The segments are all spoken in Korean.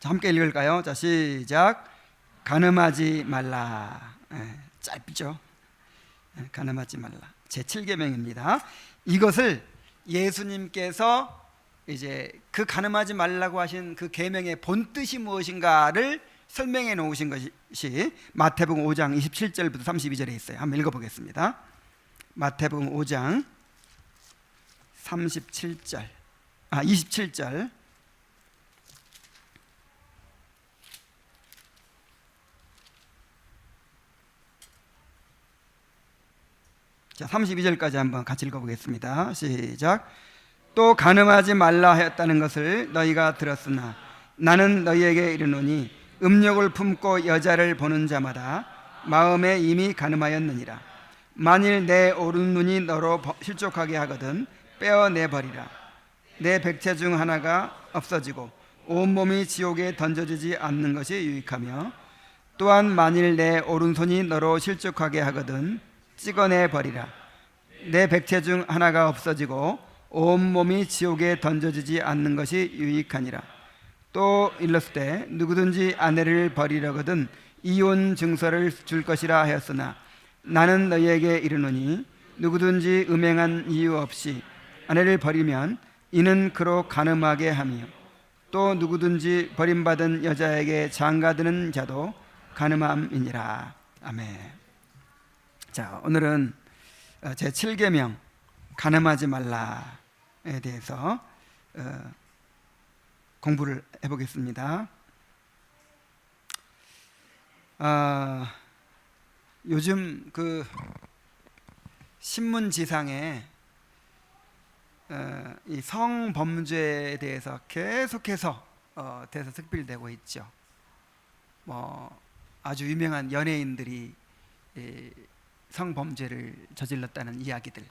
자, 함께 읽을까요? 자, 시작. 간음하지 말라. 짧죠? 간음하지 말라. 제 7계명입니다. 이것을 예수님께서 이제 그 간음하지 말라고 하신 그 계명의 본뜻이 무엇인가를 설명해 놓으신 것이 마태복음 5장 27절부터 32절에 있어요. 한번 읽어보겠습니다. 마태복음 5장 27절. 자, 32절까지 한번 같이 읽어보겠습니다. 시작. 또 간음하지 말라 하였다는 것을 너희가 들었으나 나는 너희에게 이르노니 음욕을 품고 여자를 보는 자마다 마음에 이미 간음하였느니라. 만일 내 오른눈이 너로 실족하게 하거든 빼어내버리라. 내 백체 중 하나가 없어지고 온몸이 지옥에 던져지지 않는 것이 유익하며, 또한 만일 내 오른손이 너로 실족하게 하거든 찍어내버리라. 내 백체 중 하나가 없어지고 온몸이 지옥에 던져지지 않는 것이 유익하니라. 또 일렀으되 누구든지 아내를 버리려거든 이혼 증서를 줄 것이라 하였으나 나는 너희에게 이르노니 누구든지 음행한 이유 없이 아내를 버리면 이는 그로 간음하게 하며, 또 누구든지 버림받은 여자에게 장가드는 자도 간음함이니라. 아멘. 자, 오늘은 제 7계명 간음하지 말라에 대해서 공부를 해보겠습니다. 요즘 그 신문지상에 이 성범죄에 대해서 계속해서 대서특필되고 있죠. 뭐 아주 유명한 연예인들이 성범죄를 저질렀다는 이야기들,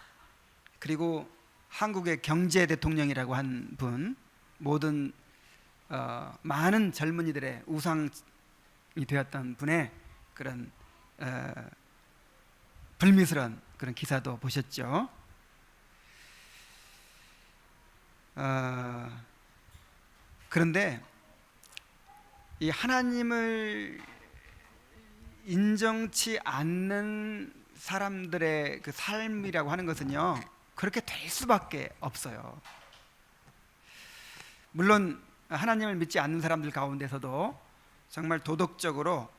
그리고 한국의 경제 대통령이라고 한 분, 모든 많은 젊은이들의 우상이 되었던 분의 그런 불미스러운 그런 기사도 보셨죠. 그런데 이 하나님을 인정치 않는 사람들의 그 삶이라고 하는 것은요, 그렇게 될 수밖에 없어요. 물론 하나님을 믿지 않는 사람들 가운데서도 정말 도덕적으로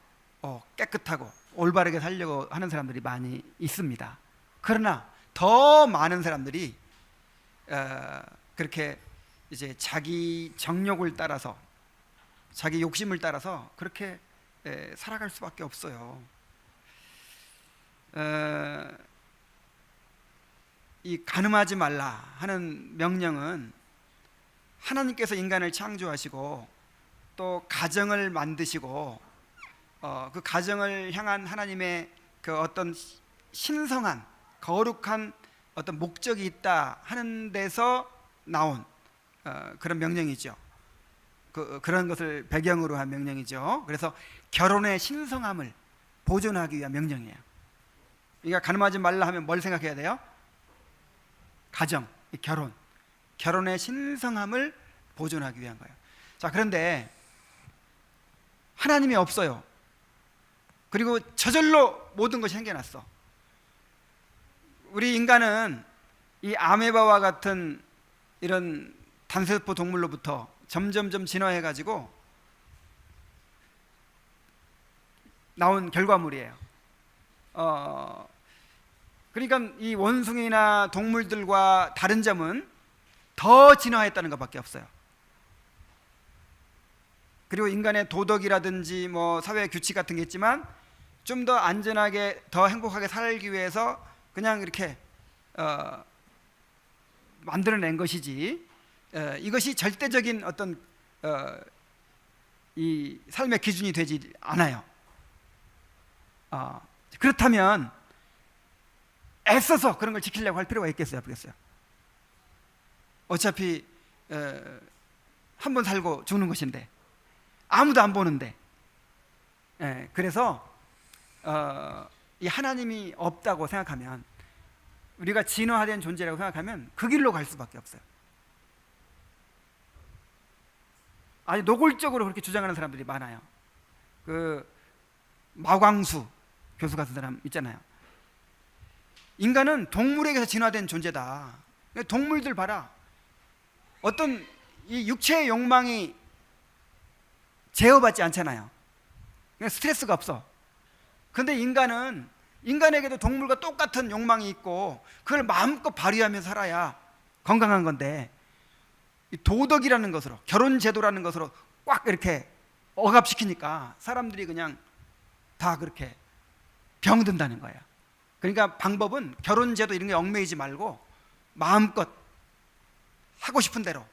깨끗하고 올바르게 살려고 하는 사람들이 많이 있습니다. 그러나 더 많은 사람들이 그렇게 이제 자기 정욕을 따라서, 자기 욕심을 따라서 그렇게 살아갈 수밖에 없어요. 이 간음하지 말라 하는 명령은 하나님께서 인간을 창조하시고 또 가정을 만드시고 그 가정을 향한 하나님의 그 어떤 신성한 거룩한 어떤 목적이 있다 하는 데서 나온 그런 명령이죠. 그런 것을 배경으로 한 명령이죠. 그래서 결혼의 신성함을 보존하기 위한 명령이에요. 그러니까 간음하지 말라 하면 뭘 생각해야 돼요? 가정, 결혼의 신성함을 보존하기 위한 거예요. 자, 그런데 하나님이 없어요. 그리고 저절로 모든 것이 생겨났어. 우리 인간은 이 아메바와 같은 이런 단세포 동물로부터 점점점 진화해가지고 나온 결과물이에요. 그러니까 이 원숭이나 동물들과 다른 점은 더 진화했다는 것밖에 없어요. 그리고 인간의 도덕이라든지 뭐 사회 규칙 같은 게 있지만 좀 더 안전하게, 더 행복하게 살기 위해서 그냥 이렇게 만들어낸 것이지, 이것이 절대적인 어떤 이 삶의 기준이 되지 않아요. 그렇다면 애써서 그런 걸 지키려고 할 필요가 있겠어요, 없겠어요? 어차피 한 번 살고 죽는 것인데, 아무도 안 보는데. 그래서 이 하나님이 없다고 생각하면, 우리가 진화된 존재라고 생각하면 그 길로 갈 수밖에 없어요. 아주 노골적으로 그렇게 주장하는 사람들이 많아요. 그 마광수 교수가 쓴 사람 있잖아요. 인간은 동물에게서 진화된 존재다. 동물들 봐라. 어떤 이 육체의 욕망이 제어받지 않잖아요. 스트레스가 없어. 근데 인간에게도 동물과 똑같은 욕망이 있고 그걸 마음껏 발휘하면서 살아야 건강한 건데, 이 도덕이라는 것으로, 결혼 제도라는 것으로 꽉 이렇게 억압시키니까 사람들이 그냥 다 그렇게 병든다는 거예요. 그러니까 방법은 결혼 제도 이런 게 얽매이지 말고 마음껏 하고 싶은 대로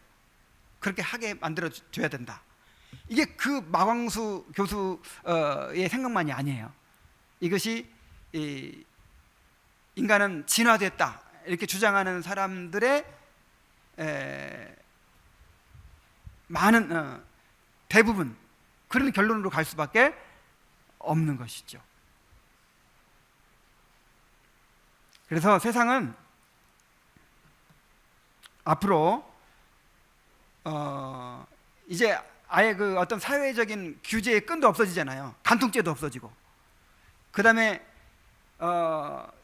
그렇게 하게 만들어 줘야 된다. 이게 그 마광수 교수의 생각만이 아니에요. 이것이 인간은 진화됐다 이렇게 주장하는 사람들의 많은 대부분 그런 결론으로 갈 수밖에 없는 것이죠. 그래서 세상은 앞으로 이제 아예 그 어떤 사회적인 규제의 끈도 없어지잖아요. 간통죄도 없어지고, 그 다음에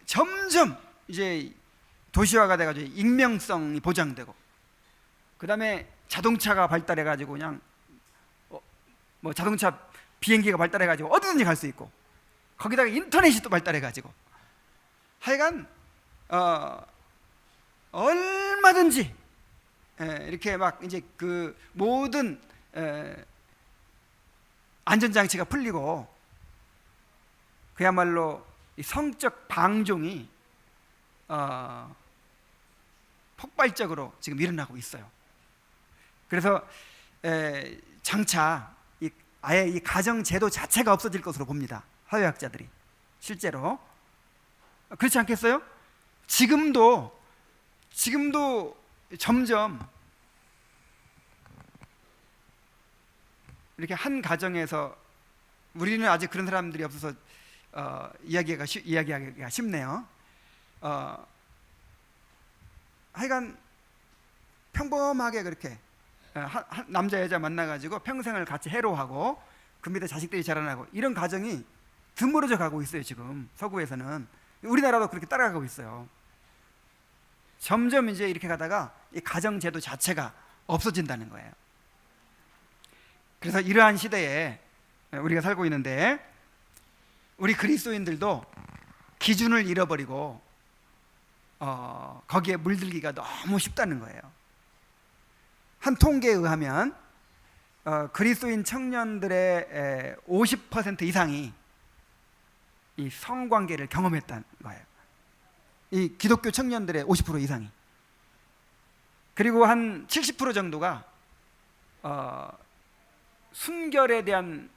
점점 이제 도시화가 돼가지고 익명성이 보장되고, 그 다음에 자동차가 발달해가지고 그냥 뭐 자동차 비행기가 발달해가지고 어디든지 갈 수 있고, 거기다가 인터넷이 또 발달해가지고 하여간 얼마든지 이렇게 막 이제 그 모든 안전장치가 풀리고 그야말로 이 성적 방종이 폭발적으로 지금 일어나고 있어요. 그래서 장차 아예 이 가정 제도 자체가 없어질 것으로 봅니다. 사회학자들이 실제로. 그렇지 않겠어요? 지금도 점점 이렇게 한 가정에서, 우리는 아직 그런 사람들이 없어서 이야기하기가 쉽네요. 하여간 평범하게 그렇게 남자 여자 만나가지고 평생을 같이 해로하고 그 밑에 자식들이 자라나고 이런 가정이 드물어져 가고 있어요. 지금 서구에서는. 우리나라도 그렇게 따라가고 있어요. 점점 이제 이렇게 가다가 이 가정 제도 자체가 없어진다는 거예요. 그래서 이러한 시대에 우리가 살고 있는데, 우리 그리스도인들도 기준을 잃어버리고 거기에 물들기가 너무 쉽다는 거예요. 한 통계에 의하면 그리스도인 청년들의 50% 이상이 이 성관계를 경험했다는 거예요. 이 기독교 청년들의 50% 이상이. 그리고 한 70% 정도가 순결에 대한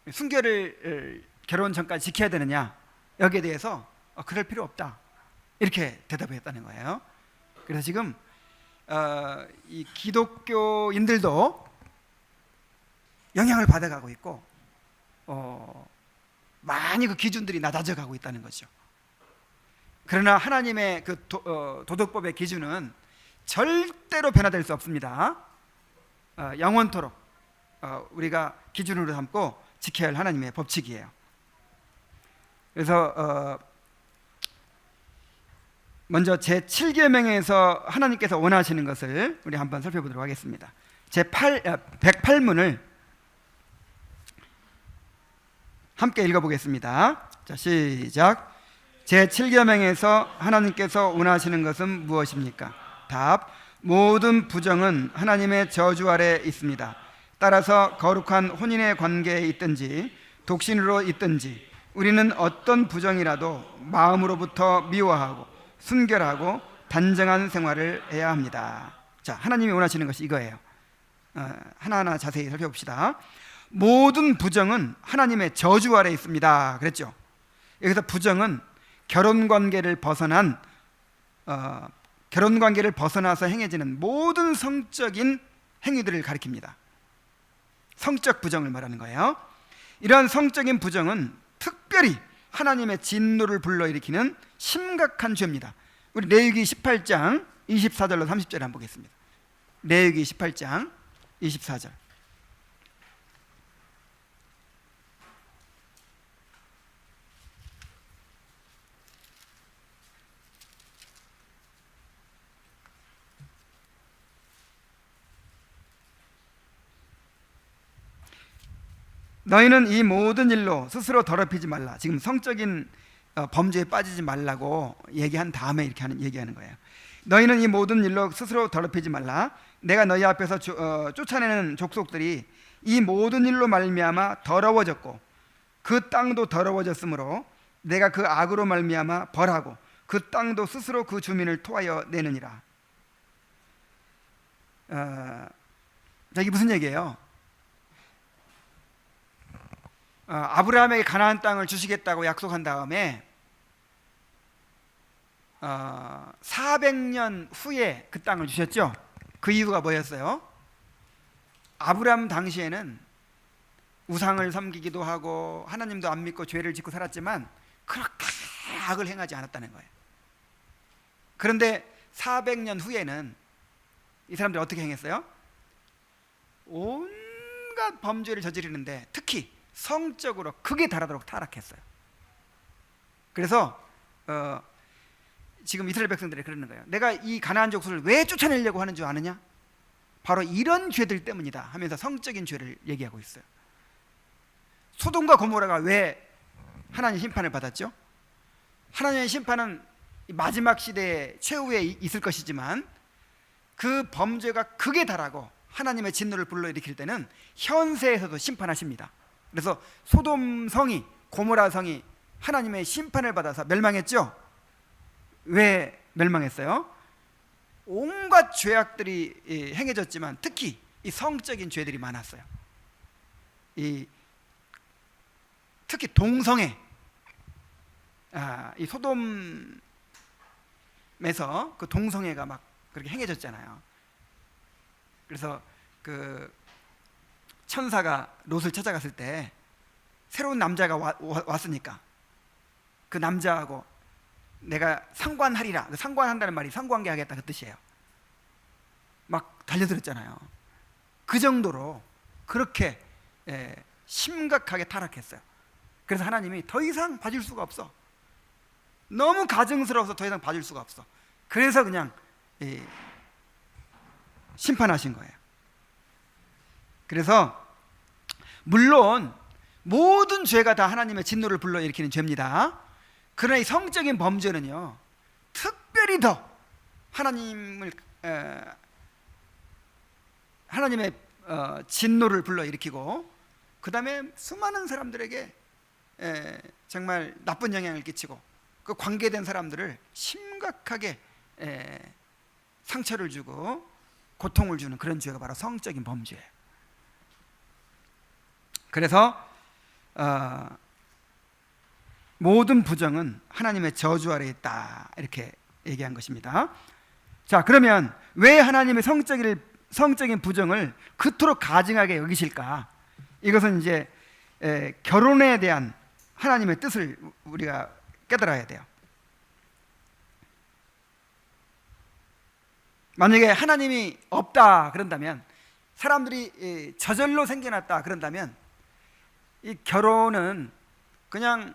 순결을 결혼 전까지 지켜야 되느냐, 여기에 대해서 그럴 필요 없다 이렇게 대답했다는 거예요. 그래서 지금 이 기독교인들도 영향을 받아가고 있고 많이 그 기준들이 낮아져 가고 있다는 거죠. 그러나 하나님의 그 도덕법의 기준은 절대로 변화될 수 없습니다. 영원토록 우리가 기준으로 삼고 지켜야 할 하나님의 법칙이에요. 그래서 먼저 제7계명에서 하나님께서 원하시는 것을 우리 한번 살펴보도록 하겠습니다. 108문을 함께 읽어보겠습니다. 자, 시작. 제7계명에서 하나님께서 원하시는 것은 무엇입니까? 답. 모든 부정은 하나님의 저주 아래 있습니다. 따라서 거룩한 혼인의 관계에 있든지 독신으로 있든지 우리는 어떤 부정이라도 마음으로부터 미워하고 순결하고 단정한 생활을 해야 합니다. 자, 하나님이 원하시는 것이 이거예요. 하나하나 자세히 살펴봅시다. 모든 부정은 하나님의 저주 아래 있습니다. 그랬죠? 여기서 부정은 결혼관계를 벗어나서 행해지는 모든 성적인 행위들을 가리킵니다. 성적 부정을 말하는 거예요. 이러한 성적인 부정은 특별히 하나님의 진노를 불러일으키는 심각한 죄입니다. 우리 레위기 18장 24절로 30절을 한번 보겠습니다. 레위기 18장 24절. 너희는 이 모든 일로 스스로 더럽히지 말라. 지금 성적인 범죄에 빠지지 말라고 얘기한 다음에 이렇게 얘기하는 거예요. 너희는 이 모든 일로 스스로 더럽히지 말라. 내가 너희 앞에서 쫓아내는 족속들이 이 모든 일로 말미암아 더러워졌고 그 땅도 더러워졌으므로 내가 그 악으로 말미암아 벌하고 그 땅도 스스로 그 주민을 토하여 내느니라. 이게 무슨 얘기예요? 아브라함에게 가나안 땅을 주시겠다고 약속한 다음에 400년 후에 그 땅을 주셨죠. 그 이유가 뭐였어요? 아브라함 당시에는 우상을 섬기기도 하고 하나님도 안 믿고 죄를 짓고 살았지만 그렇게 악을 행하지 않았다는 거예요. 그런데 400년 후에는 이 사람들이 어떻게 행했어요? 온갖 범죄를 저지르는데 특히 성적으로 극에 달하도록 타락했어요. 그래서 지금 이스라엘 백성들이 그러는 거예요. 내가 이 가나안 족속을 왜 쫓아내려고 하는 줄 아느냐? 바로 이런 죄들 때문이다 하면서 성적인 죄를 얘기하고 있어요. 소돔과 고모라가 왜 하나님의 심판을 받았죠? 하나님의 심판은 마지막 시대의 최후에 있을 것이지만 그 범죄가 극에 달하고 하나님의 진노를 불러일으킬 때는 현세에서도 심판하십니다. 그래서 소돔 성이, 고모라 성이 하나님의 심판을 받아서 멸망했죠. 왜 멸망했어요? 온갖 죄악들이 행해졌지만 특히 이 성적인 죄들이 많았어요. 특히 동성애, 이 소돔에서 그 동성애가 막 그렇게 행해졌잖아요. 그래서 그 천사가 롯을 찾아갔을 때 새로운 남자가 왔으니까 그 남자하고 내가 상관하리라. 상관한다는 말이 상관계 하겠다 그 뜻이에요. 막 달려들었잖아요. 그 정도로 그렇게 심각하게 타락했어요. 그래서 하나님이 더 이상 봐줄 수가 없어. 너무 가증스러워서 더 이상 봐줄 수가 없어. 그래서 그냥 심판하신 거예요. 그래서 물론 모든 죄가 다 하나님의 진노를 불러일으키는 죄입니다. 그러나 이 성적인 범죄는요 특별히 더 하나님의 진노를 불러일으키고 그 다음에 수많은 사람들에게 정말 나쁜 영향을 끼치고 그 관계된 사람들을 심각하게 상처를 주고 고통을 주는 그런 죄가 바로 성적인 범죄예요. 그래서 모든 부정은 하나님의 저주 아래에 있다 이렇게 얘기한 것입니다. 자, 그러면 왜 하나님의 성적인 부정을 그토록 가증하게 여기실까? 이것은 이제 결혼에 대한 하나님의 뜻을 우리가 깨달아야 돼요. 만약에 하나님이 없다 그런다면, 사람들이 저절로 생겨났다 그런다면 이 결혼은 그냥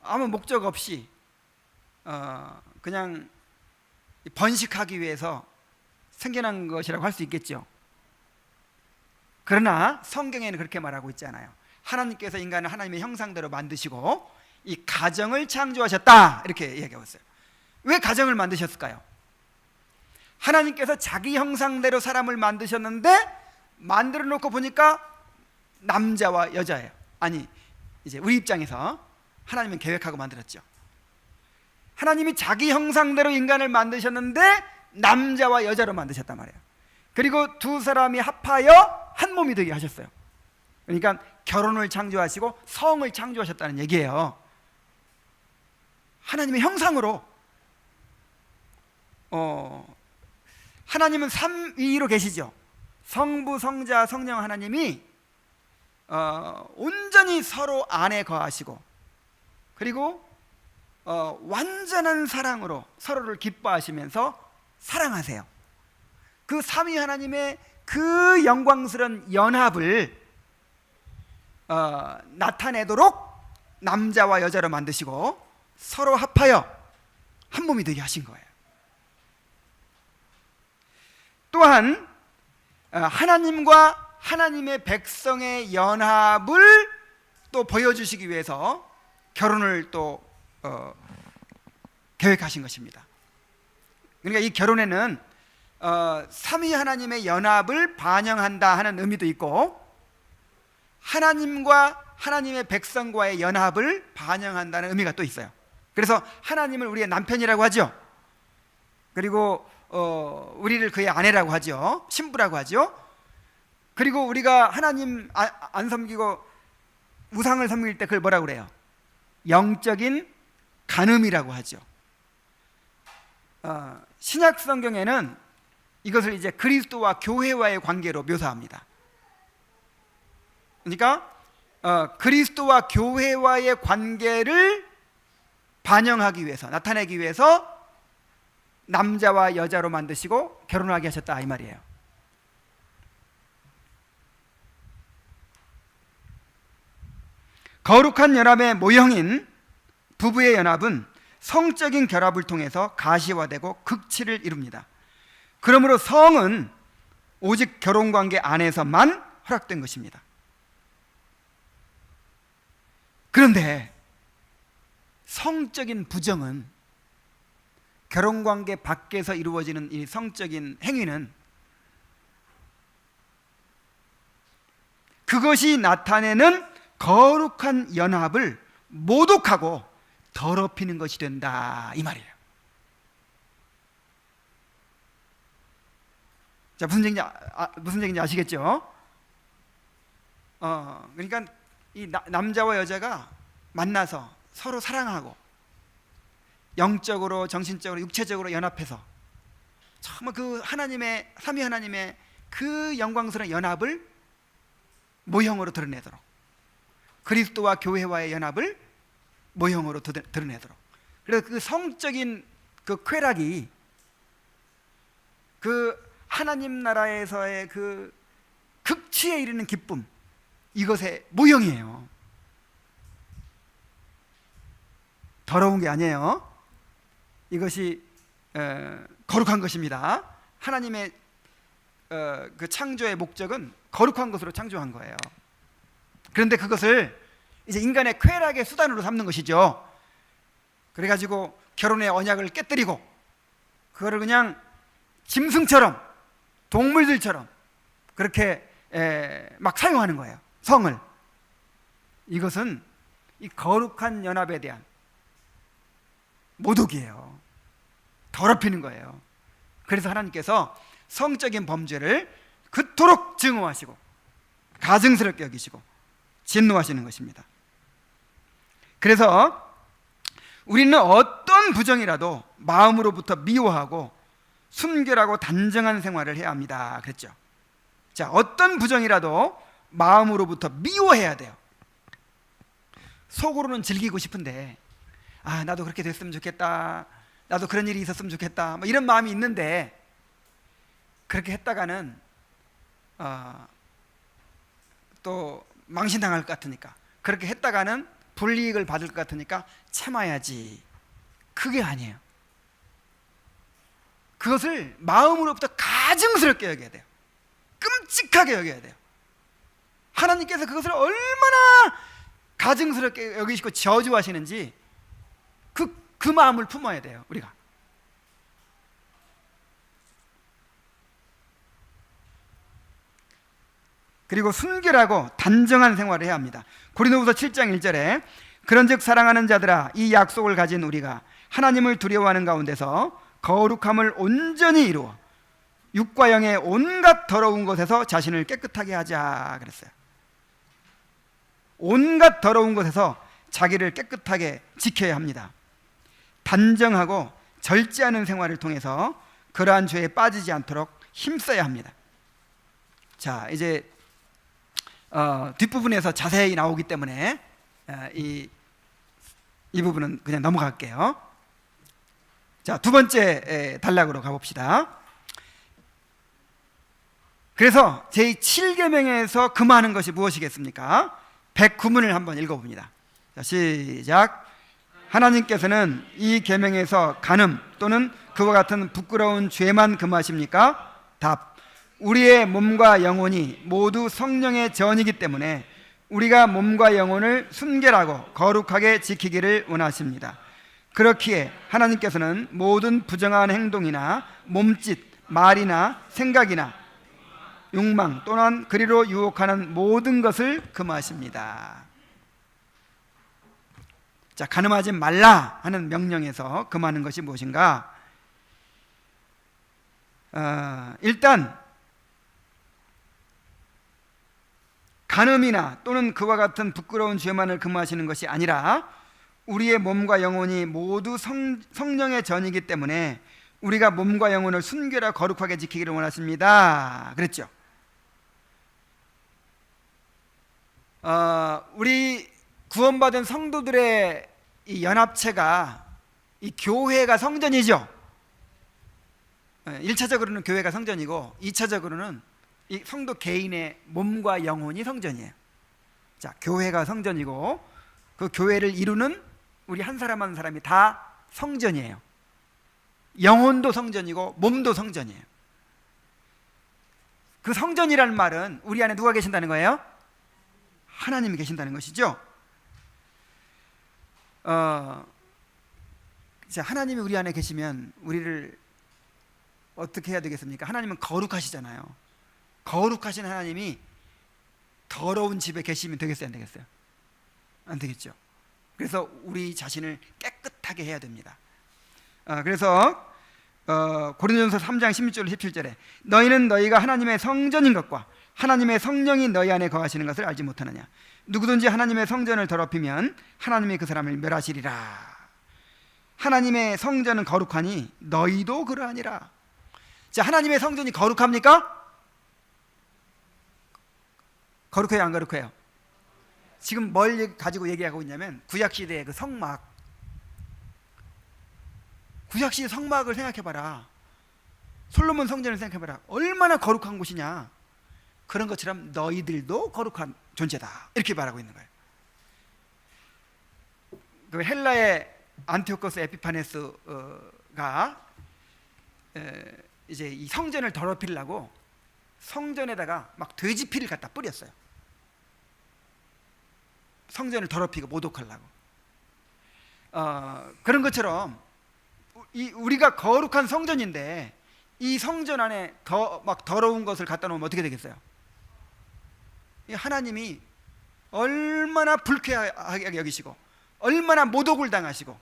아무 목적 없이 그냥 번식하기 위해서 생겨난 것이라고 할 수 있겠죠. 그러나 성경에는 그렇게 말하고 있지 않아요. 하나님께서 인간을 하나님의 형상대로 만드시고 이 가정을 창조하셨다 이렇게 얘기하고 있어요. 왜 가정을 만드셨을까요? 하나님께서 자기 형상대로 사람을 만드셨는데 만들어 놓고 보니까 남자와 여자예요. 아니, 이제 우리 입장에서 하나님은 계획하고 만들었죠. 하나님이 자기 형상대로 인간을 만드셨는데 남자와 여자로 만드셨단 말이에요. 그리고 두 사람이 합하여 한 몸이 되게 하셨어요. 그러니까 결혼을 창조하시고 성을 창조하셨다는 얘기예요. 하나님의 형상으로 하나님은 삼위로 계시죠. 성부, 성자, 성령 하나님이 온전히 서로 안에 거하시고, 그리고 완전한 사랑으로 서로를 기뻐하시면서 사랑하세요. 그 삼위 하나님의 그 영광스러운 연합을 나타내도록 남자와 여자로 만드시고 서로 합하여 한 몸이 되게 하신 거예요. 또한 하나님과 하나님의 백성의 연합을 또 보여주시기 위해서 결혼을 또 계획하신 것입니다. 그러니까 이 결혼에는 삼위 하나님의 연합을 반영한다 하는 의미도 있고, 하나님과 하나님의 백성과의 연합을 반영한다는 의미가 또 있어요. 그래서 하나님을 우리의 남편이라고 하죠. 그리고 우리를 그의 아내라고 하죠. 신부라고 하죠. 그리고 우리가 하나님 안 섬기고 우상을 섬길 때 그걸 뭐라고 그래요? 영적인 간음이라고 하죠. 신약 성경에는 이것을 이제 그리스도와 교회와의 관계로 묘사합니다. 그러니까 그리스도와 교회와의 관계를 반영하기 위해서, 나타내기 위해서 남자와 여자로 만드시고 결혼하게 하셨다, 이 말이에요. 거룩한 연합의 모형인 부부의 연합은 성적인 결합을 통해서 가시화되고 극치를 이룹니다. 그러므로 성은 오직 결혼관계 안에서만 허락된 것입니다. 그런데 성적인 부정은, 결혼관계 밖에서 이루어지는 이 성적인 행위는 그것이 나타내는 거룩한 연합을 모독하고 더럽히는 것이 된다, 이 말이에요. 자, 무슨 얘기인지 아시겠죠? 그러니까 이 남자와 여자가 만나서 서로 사랑하고 영적으로, 정신적으로, 육체적으로 연합해서 정말 그 하나님의, 삼위 하나님의 그 영광스러운 연합을 모형으로 드러내도록, 그리스도와 교회와의 연합을 모형으로 드러내도록. 그래서 그 성적인 그 쾌락이 그 하나님 나라에서의 그 극치에 이르는 기쁨, 이것의 모형이에요. 더러운 게 아니에요. 이것이 거룩한 것입니다. 하나님의 그 창조의 목적은 거룩한 것으로 창조한 거예요. 그런데 그것을 이제 인간의 쾌락의 수단으로 삼는 것이죠. 그래가지고 결혼의 언약을 깨뜨리고 그거를 그냥 짐승처럼, 동물들처럼 그렇게 막 사용하는 거예요, 성을. 이것은 이 거룩한 연합에 대한 모독이에요. 더럽히는 거예요. 그래서 하나님께서 성적인 범죄를 그토록 증오하시고 가증스럽게 여기시고 진노하시는 것입니다. 그래서 우리는 어떤 부정이라도 마음으로부터 미워하고 순결하고 단정한 생활을 해야 합니다, 그랬죠. 자, 어떤 부정이라도 마음으로부터 미워해야 돼요. 속으로는 즐기고 싶은데, 나도 그렇게 됐으면 좋겠다, 나도 그런 일이 있었으면 좋겠다, 뭐 이런 마음이 있는데, 그렇게 했다가는 또 망신당할 것 같으니까, 그렇게 했다가는 불이익을 받을 것 같으니까 참아야지. 그게 아니에요. 그것을 마음으로부터 가증스럽게 여겨야 돼요. 끔찍하게 여겨야 돼요. 하나님께서 그것을 얼마나 가증스럽게 여기시고 저주하시는지 그 마음을 품어야 돼요, 우리가. 그리고 순결하고 단정한 생활을 해야 합니다. 고린도후서 7장 1절에 그런즉 사랑하는 자들아, 이 약속을 가진 우리가 하나님을 두려워하는 가운데서 거룩함을 온전히 이루어 육과 영의 온갖 더러운 것에서 자신을 깨끗하게 하자 그랬어요. 온갖 더러운 것에서 자기를 깨끗하게 지켜야 합니다. 단정하고 절제하는 생활을 통해서 그러한 죄에 빠지지 않도록 힘써야 합니다. 자, 이제 뒷부분에서 자세히 나오기 때문에 이 이 부분은 그냥 넘어갈게요. 자, 두 번째 단락으로 가봅시다. 그래서 제7계명에서 금하는 것이 무엇이겠습니까? 109문을 한번 읽어봅니다. 자, 시작. 하나님께서는 이 계명에서 간음 또는 그와 같은 부끄러운 죄만 금하십니까? 답. 우리의 몸과 영혼이 모두 성령의 전이기 때문에 우리가 몸과 영혼을 순결하고 거룩하게 지키기를 원하십니다. 그렇기에 하나님께서는 모든 부정한 행동이나 몸짓, 말이나 생각이나 욕망 또는 그리로 유혹하는 모든 것을 금하십니다. 자, 간음하지 말라 하는 명령에서 금하는 것이 무엇인가? 일단 간음이나 또는 그와 같은 부끄러운 죄만을 금하시는 것이 아니라 우리의 몸과 영혼이 모두 성령의 전이기 때문에 우리가 몸과 영혼을 순결하고 거룩하게 지키기를 원하십니다. 그랬죠. 우리 구원받은 성도들의 이 연합체가, 이 교회가 성전이죠. 1차적으로는 교회가 성전이고 2차적으로는 이 성도 개인의 몸과 영혼이 성전이에요. 자, 교회가 성전이고 그 교회를 이루는 우리 한 사람 한 사람이 다 성전이에요. 영혼도 성전이고 몸도 성전이에요. 그 성전이라는 말은 우리 안에 누가 계신다는 거예요? 하나님이 계신다는 것이죠. 하나님이 우리 안에 계시면 우리를 어떻게 해야 되겠습니까? 하나님은 거룩하시잖아요. 거룩하신 하나님이 더러운 집에 계시면 되겠어요? 안 되겠어요? 안 되겠죠. 그래서 우리 자신을 깨끗하게 해야 됩니다. 그래서 고린도전서 3장 16절 17절에 너희는 너희가 하나님의 성전인 것과 하나님의 성령이 너희 안에 거하시는 것을 알지 못하느냐. 누구든지 하나님의 성전을 더럽히면 하나님이 그 사람을 멸하시리라. 하나님의 성전은 거룩하니 너희도 그러하니라. 자, 하나님의 성전이 거룩합니까? 거룩해요, 안 거룩해요? 지금 뭘 가지고 얘기하고 있냐면 구약시대의 그 성막, 구약시대 성막을 생각해봐라. 솔로몬 성전을 생각해봐라. 얼마나 거룩한 곳이냐. 그런 것처럼 너희들도 거룩한 존재다, 이렇게 말하고 있는 거예요. 그 헬라의 안티오코스 에피파네스가 이제 이 성전을 더럽히려고 성전에다가 막 돼지피를 갖다 뿌렸어요. 성전을 더럽히고 모독하려고. 그런 것처럼 우리가 거룩한 성전인데 이 성전 안에 막 더러운 것을 갖다 놓으면 어떻게 되겠어요? 하나님이 얼마나 불쾌하게 여기시고 얼마나 모독을 당하시고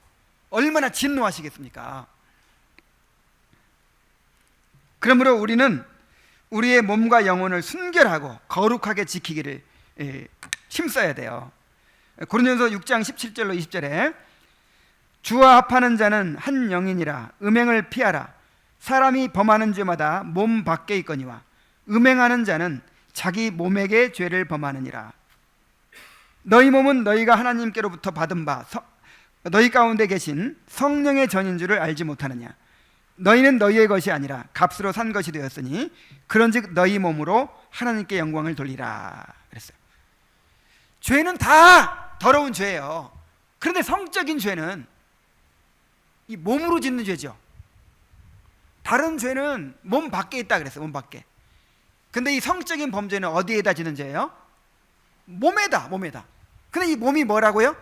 얼마나 진노하시겠습니까? 그러므로 우리는 우리의 몸과 영혼을 순결하고 거룩하게 지키기를 힘써야 돼요. 고린도전서 6장 17절로 20절에 주와 합하는 자는 한 영이니라. 음행을 피하라. 사람이 범하는 죄마다 몸 밖에 있거니와 음행하는 자는 자기 몸에게 죄를 범하느니라. 너희 몸은 너희가 하나님께로부터 받은 바 너희 가운데 계신 성령의 전인 줄을 알지 못하느냐. 너희는 너희의 것이 아니라 값으로 산 것이 되었으니 그런즉 너희 몸으로 하나님께 영광을 돌리라 그랬어요. 죄는 다 더러운 죄예요. 그런데 성적인 죄는 이 몸으로 짓는 죄죠. 다른 죄는 몸 밖에 있다 그랬어요. 몸 밖에. 근데 이 성적인 범죄는 어디에다 짓는 죄예요? 몸에다. 근데 이 몸이 뭐라고요?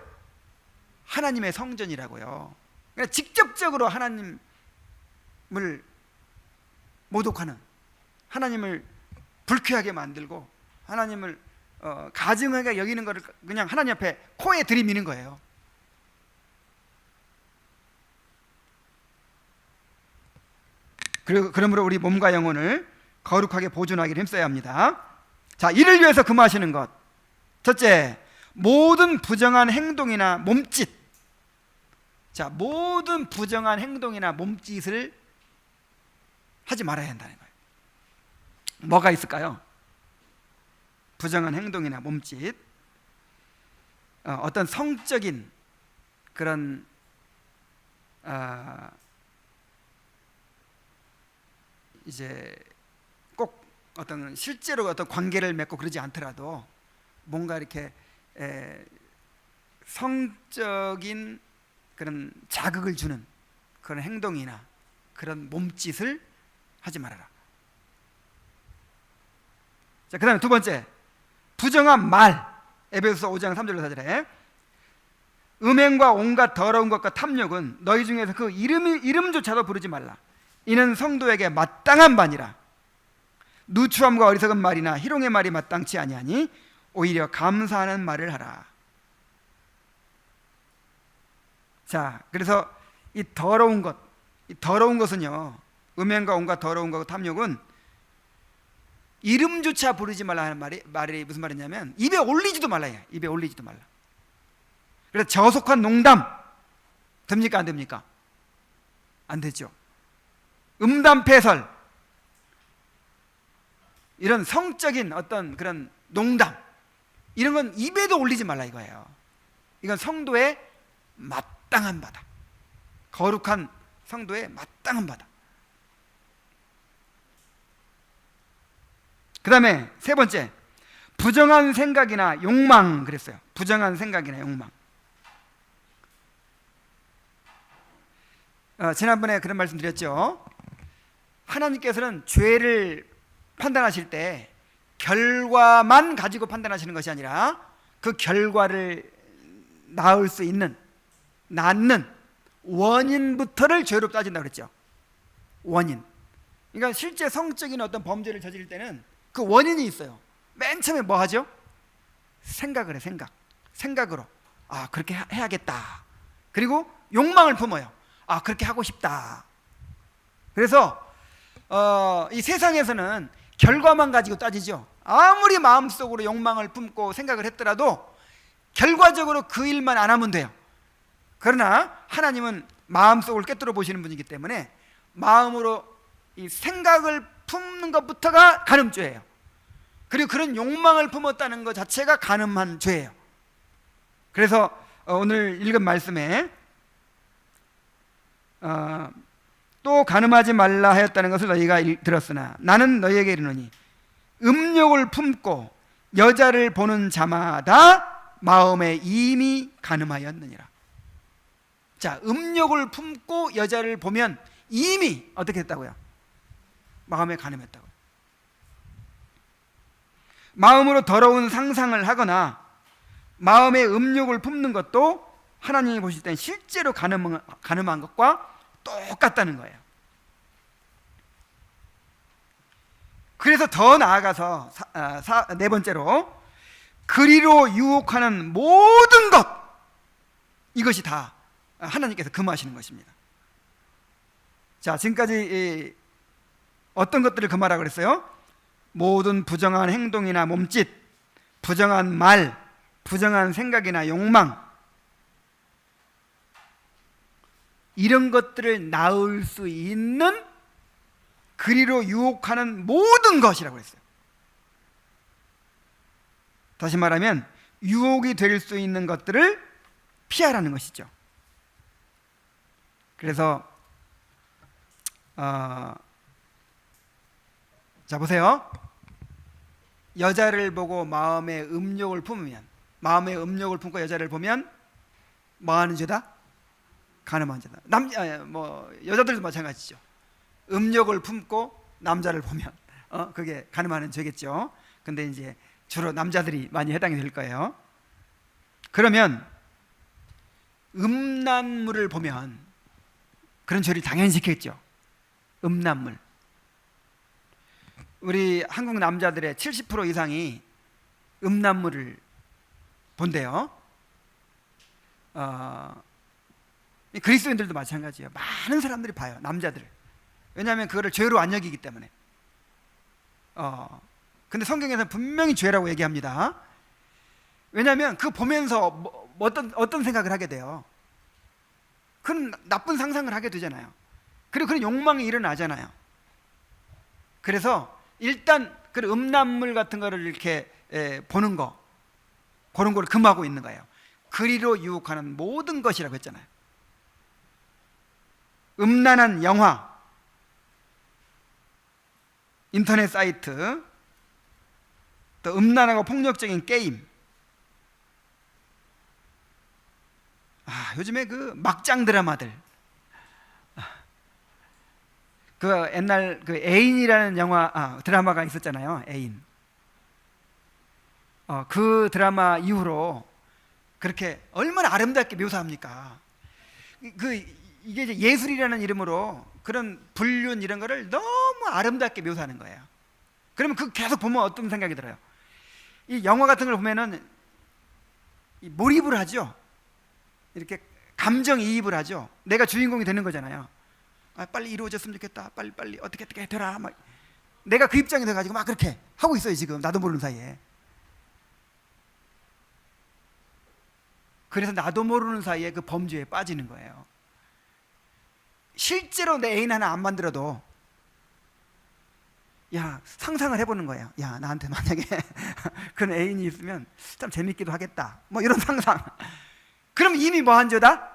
하나님의 성전이라고요. 그러니까 직접적으로 하나님을 모독하는, 하나님을 불쾌하게 만들고 하나님을 가증하게 여기는 것을 그냥 하나님 앞에 코에 들이미는 거예요. 그러므로 우리 몸과 영혼을 거룩하게 보존하기를 힘써야 합니다. 자, 이를 위해서 금하시는 것. 첫째, 모든 부정한 행동이나 몸짓. 자, 모든 부정한 행동이나 몸짓을 하지 말아야 한다는 거예요. 뭐가 있을까요? 부정한 행동이나 몸짓, 어떤 성적인 그런 이제 꼭 어떤 실제로 어떤 관계를 맺고 그러지 않더라도 뭔가 이렇게 성적인 그런 자극을 주는 그런 행동이나 그런 몸짓을 하지 말아라. 자, 그 다음에 두 번째, 부정한 말. 에베소서 5장 3절로 4절에 음행과 온갖 더러운 것과 탐욕은 너희 중에서 그 이름조차도 부르지 말라. 이는 성도에게 마땅한 바니라. 누추함과 어리석은 말이나 희롱의 말이 마땅치 아니하니 오히려 감사하는 말을 하라. 자, 그래서 이 더러운 것은요, 음행과 온갖 더러운 것과 탐욕은 이름조차 부르지 말라 하는 말이 무슨 말이냐면 입에 올리지도 말라 해요. 입에 올리지도 말라. 그래서 저속한 농담 됩니까 안 됩니까? 안 되죠. 음담패설, 이런 성적인 어떤 그런 농담, 이런 건 입에도 올리지 말라 이거예요. 이건 성도의 마땅한 바다. 거룩한 성도의 마땅한 바다. 그 다음에 세 번째, 부정한 생각이나 욕망. 그랬어요. 부정한 생각이나 욕망. 지난번에 그런 말씀 드렸죠. 하나님께서는 죄를 판단하실 때 결과만 가지고 판단하시는 것이 아니라 그 결과를 낳을 수 있는, 낳는 원인부터를 죄로 따진다고 그랬죠. 원인. 그러니까 실제 성적인 어떤 범죄를 저지를 때는 그 원인이 있어요. 맨 처음에 뭐 하죠? 생각을 해. 생각으로 그렇게 해야겠다. 그리고 욕망을 품어요. 그렇게 하고 싶다. 그래서 이 세상에서는 결과만 가지고 따지죠. 아무리 마음속으로 욕망을 품고 생각을 했더라도 결과적으로 그 일만 안 하면 돼요. 그러나 하나님은 마음속을 꿰뚫어 보시는 분이기 때문에 마음으로 이 생각을 품는 것부터가 간음죄예요. 그리고 그런 욕망을 품었다는 것 자체가 간음한 죄예요. 그래서 오늘 읽은 말씀에 또 간음하지 말라 하였다는 것을 너희가 들었으나 나는 너희에게 이르노니 음욕을 품고 여자를 보는 자마다 마음에 이미 간음하였느니라. 자, 음욕을 품고 여자를 보면 이미 어떻게 했다고요? 마음에 간음했다고요. 마음으로 더러운 상상을 하거나 마음의 음욕을 품는 것도 하나님이 보실 때는 실제로 간음한 것과 똑같다는 거예요. 그래서 더 나아가서 네 번째로 그리로 유혹하는 모든 것, 이것이 다 하나님께서 금하시는 것입니다. 자, 지금까지 어떤 것들을 금하라고 그랬어요? 모든 부정한 행동이나 몸짓, 부정한 말, 부정한 생각이나 욕망, 이런 것들을 낳을 수 있는 그리로 유혹하는 모든 것이라고 했어요. 다시 말하면 유혹이 될 수 있는 것들을 피하라는 것이죠. 그래서 자, 보세요. 여자를 보고 마음의 음욕을 품으면, 마음의 음욕을 품고 여자를 보면 뭐 하는 죄다? 간음한 죄다. 여자들도 마찬가지죠. 음욕을 품고 남자를 보면 그게 간음하는 죄겠죠. 근데 이제 주로 남자들이 많이 해당이 될 거예요. 그러면 음란물을 보면 그런 죄를 당연히 지켰죠. 음란물. 우리 한국 남자들의 70% 이상이 음란물을 본대요. 그리스도인들도 마찬가지예요. 많은 사람들이 봐요. 남자들. 왜냐하면 그거를 죄로 안 여기기 때문에. 근데 성경에서는 분명히 죄라고 얘기합니다. 왜냐하면 그 보면서 어떤 생각을 하게 돼요. 그런 나쁜 상상을 하게 되잖아요. 그리고 그런 욕망이 일어나잖아요. 그래서 일단 그 음란물 같은 거를 이렇게 보는 거, 그런 거를 금하고 있는 거예요. 그리로 유혹하는 모든 것이라고 했잖아요. 음란한 영화, 인터넷 사이트, 또 음란하고 폭력적인 게임. 요즘에 그 막장 드라마들, 그 옛날 그 애인이라는 드라마가 있었잖아요. 애인. 그 드라마 이후로 그렇게 얼마나 아름답게 묘사합니까? 이게 이제 예술이라는 이름으로 그런 불륜 이런 거를 너무 아름답게 묘사하는 거예요. 그러면 그 계속 보면 어떤 생각이 들어요? 이 영화 같은 걸 보면은 몰입을 하죠. 이렇게 감정이입을 하죠. 내가 주인공이 되는 거잖아요. 빨리 이루어졌으면 좋겠다. 빨리 어떻게 되라. 막 내가 그 입장이 돼가지고 막 그렇게 하고 있어요. 지금 나도 모르는 사이에. 그래서 나도 모르는 사이에 그 범죄에 빠지는 거예요. 실제로 내 애인 하나 안 만들어도 상상을 해보는 거예요. 나한테 만약에 그런 애인이 있으면 참 재밌기도 하겠다. 뭐 이런 상상. 그럼 이미 뭐 한 죄다?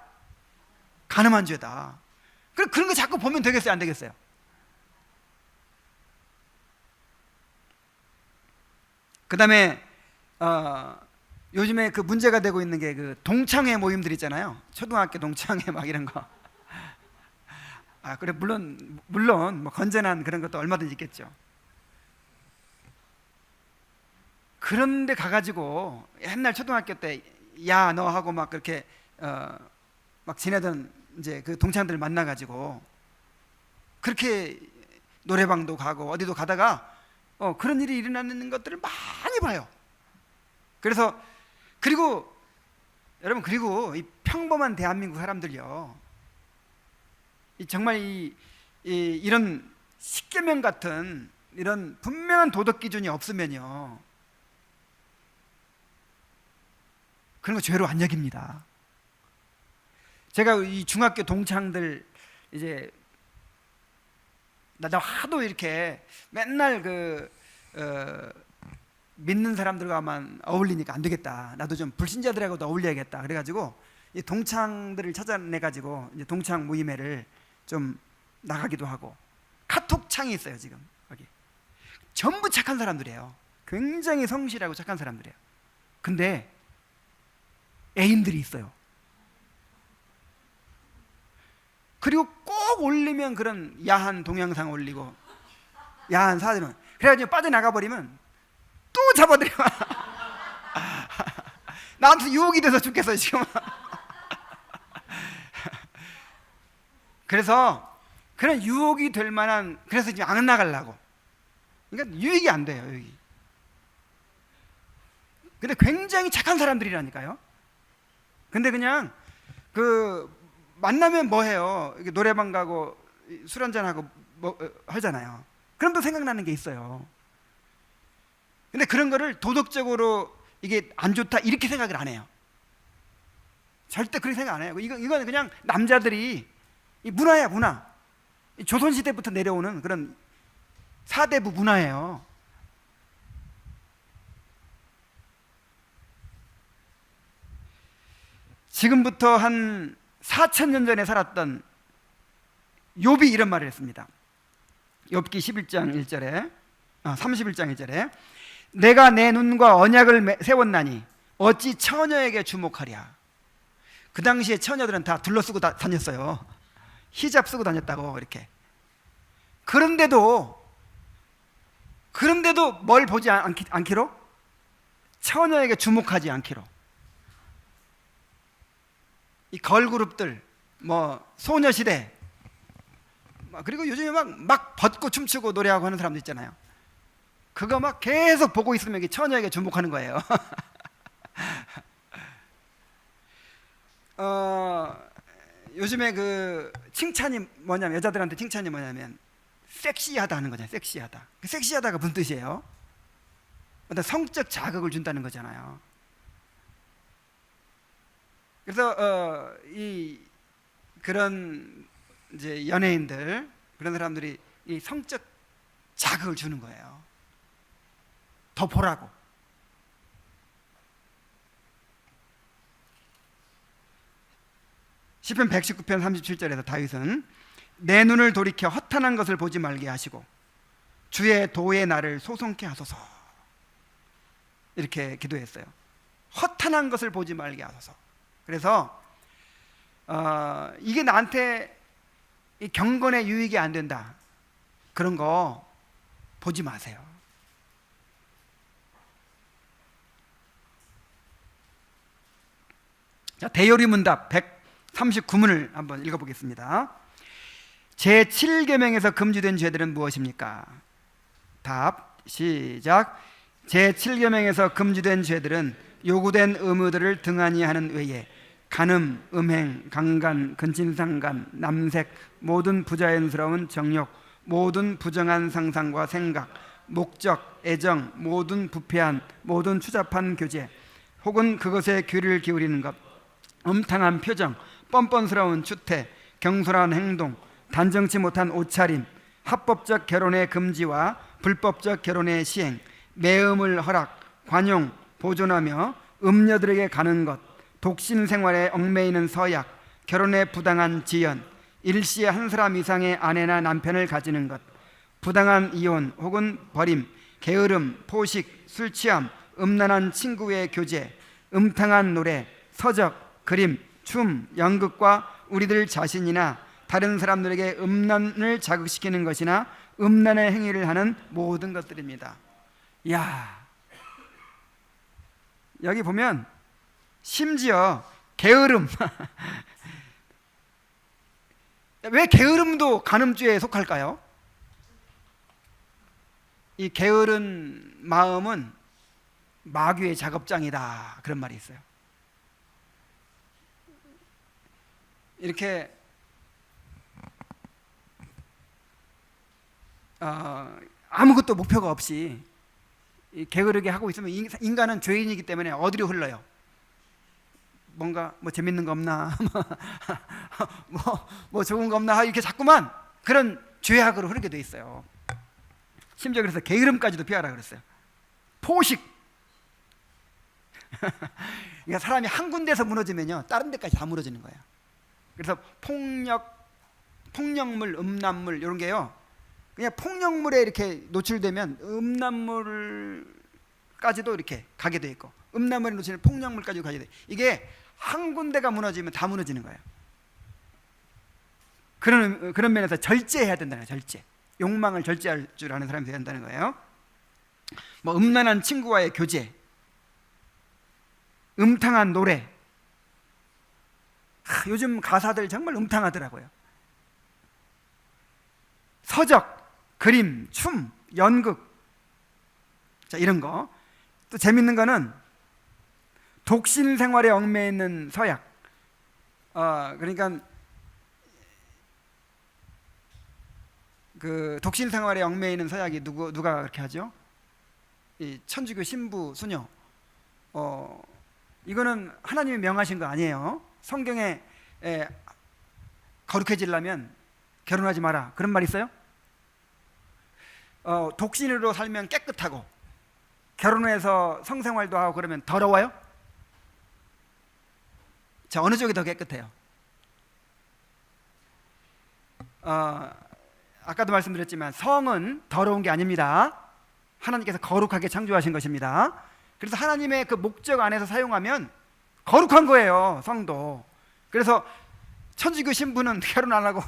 간음한 죄다. 그런 거 자꾸 보면 되겠어요? 안 되겠어요? 그 다음에 요즘에 그 문제가 되고 있는 게 그 동창회 모임들 있잖아요. 초등학교 동창회 막 이런 거. 그래, 물론 뭐 건전한 그런 것도 얼마든지 있겠죠. 그런데 가가지고 옛날 초등학교 때 너 하고 막 그렇게 막 지내던 이제 그 동창들 만나가지고 그렇게 노래방도 가고 어디도 가다가 그런 일이 일어나는 것들을 많이 봐요. 그리고 여러분, 그리고 이 평범한 대한민국 사람들요, 정말 이런 십계명 같은 이런 분명한 도덕 기준이 없으면요, 그런 거 죄로 안 여깁니다. 제가 이 중학교 동창들 이제 나도 하도 이렇게 맨날 믿는 사람들과만 어울리니까 안 되겠다. 나도 좀 불신자들하고도 어울려야겠다. 그래가지고 이 동창들을 찾아내가지고 이제 동창 모임회를 좀 나가기도 하고, 카톡창이 있어요 지금 거기. 전부 착한 사람들이에요. 굉장히 성실하고 착한 사람들이에요. 근데 애인들이 있어요. 그리고 꼭 올리면 그런 야한 동영상 올리고 야한 사진을, 그래가지고 빠져나가 버리면 또 잡아들여. 나한테 유혹이 돼서 죽겠어요 지금. 그래서 그런 유혹이 될 만한, 그래서 지금 안 나가려고. 그러니까 유익이 안 돼요 여기. 근데 굉장히 착한 사람들이라니까요. 근데 그냥 만나면 뭐 해요? 노래방 가고 술 한잔 하고 뭐 하잖아요. 그럼 또 생각나는 게 있어요. 근데 그런 거를 도덕적으로 이게 안 좋다 이렇게 생각을 안 해요. 절대 그렇게 생각 안 해요. 이거는 그냥 남자들이, 이 문화야, 문화. 조선시대부터 내려오는 그런 사대부 문화예요. 지금부터 한 4,000년 전에 살았던 욥이 이런 말을 했습니다. 욥기 11장 1절에 31장 1절에 내가 내 눈과 언약을 세웠나니 어찌 처녀에게 주목하랴. 그 당시에 처녀들은 다 둘러쓰고 다녔어요. 히잡 쓰고 다녔다고 이렇게. 그런데도 뭘 보지 않기로? 처녀에게 주목하지 않기로. 이 걸그룹들, 뭐 소녀시대, 그리고 요즘에 막 벗고 춤추고 노래하고 하는 사람들 있잖아요. 그거 막 계속 보고 있으면 이게 처녀에게 주목하는 거예요. 요즘에 그 칭찬이 뭐냐면, 여자들한테 칭찬이 뭐냐면 섹시하다 하는 거잖아요. 섹시하다. 섹시하다가 무슨 뜻이에요? 어떤 성적 자극을 준다는 거잖아요. 그래서 그런 이제 연예인들, 그런 사람들이 이 성적 자극을 주는 거예요. 더 보라고. 시편 119편 37절에서 다윗은 내 눈을 돌이켜 허탄한 것을 보지 말게 하시고 주의 도의 나를 소송케 하소서, 이렇게 기도했어요. 허탄한 것을 보지 말게 하소서. 그래서 이게 나한테 경건에 유익이 안 된다, 그런 거 보지 마세요. 자, 대요리문답 139문을 한번 읽어보겠습니다. 제7계명에서 금지된 죄들은 무엇입니까? 답, 시작. 제7계명에서 금지된 죄들은 요구된 의무들을 등한히 하는 외에 간음, 음행, 강간, 근친상간, 남색, 모든 부자연스러운 정욕, 모든 부정한 상상과 생각, 목적, 애정, 모든 부패한, 모든 추잡한 교제, 혹은 그것에 귀를 기울이는 것, 음탕한 표정, 뻔뻔스러운 추태, 경솔한 행동, 단정치 못한 옷차림, 합법적 결혼의 금지와 불법적 결혼의 시행, 매음을 허락, 관용, 보존하며 음녀들에게 가는 것, 독신 생활에 얽매이는 서약, 결혼의 부당한 지연, 일시에 한 사람 이상의 아내나 남편을 가지는 것, 부당한 이혼 혹은 버림, 게으름, 포식, 술 취함, 음란한 친구의 교제, 음탕한 노래, 서적, 그림, 춤, 연극과 우리들 자신이나 다른 사람들에게 음란을 자극시키는 것이나 음란의 행위를 하는 모든 것들입니다. 야, 여기 보면 심지어 게으름 왜 게으름도 간음죄에 속할까요? 이 게으른 마음은 마귀의 작업장이다, 그런 말이 있어요. 이렇게 아무것도 목표가 없이 게으르게 하고 있으면 인간은 죄인이기 때문에 어디로 흘러요? 뭔가 뭐 재밌는 거 없나, 뭐 좋은 거 없나, 이렇게 자꾸만 그런 죄악으로 흐르게 돼 있어요. 심지어 그래서 게으름까지도 피하라 그랬어요. 포식. 그러니까 사람이 한 군데서 무너지면요, 다른 데까지 다 무너지는 거예요. 그래서 폭력물, 음란물 이런 게요, 그냥 폭력물에 이렇게 노출되면 음란물까지도 이렇게 가게 돼 있고, 음란물에 노출되면 폭력물까지도 가게 돼. 이게 한 군데가 무너지면 다 무너지는 거예요. 그런 면에서 절제해야 된다는 거예요. 절제. 욕망을 절제할 줄 아는 사람이 되어야 한다는 거예요. 뭐 음란한 친구와의 교제, 음탕한 노래. 요즘 가사들 정말 음탕하더라고요. 서적, 그림, 춤, 연극, 자, 이런 거. 또 재밌는 거는 독신 생활에 얽매여 있는 서약. 그러니까 그 독신 생활에 얽매여 있는 서약이 누가 그렇게 하죠? 이 천주교 신부 수녀. 이거는 하나님이 명하신 거 아니에요. 성경에 거룩해지려면 결혼하지 마라, 그런 말 있어요? 독신으로 살면 깨끗하고 결혼해서 성생활도 하고 그러면 더러워요? 자, 어느 쪽이 더 깨끗해요? 아까도 말씀드렸지만 성은 더러운 게 아닙니다. 하나님께서 거룩하게 창조하신 것입니다. 그래서 하나님의 그 목적 안에서 사용하면 거룩한 거예요, 성도. 그래서 천주교 신부는 결혼 안 하고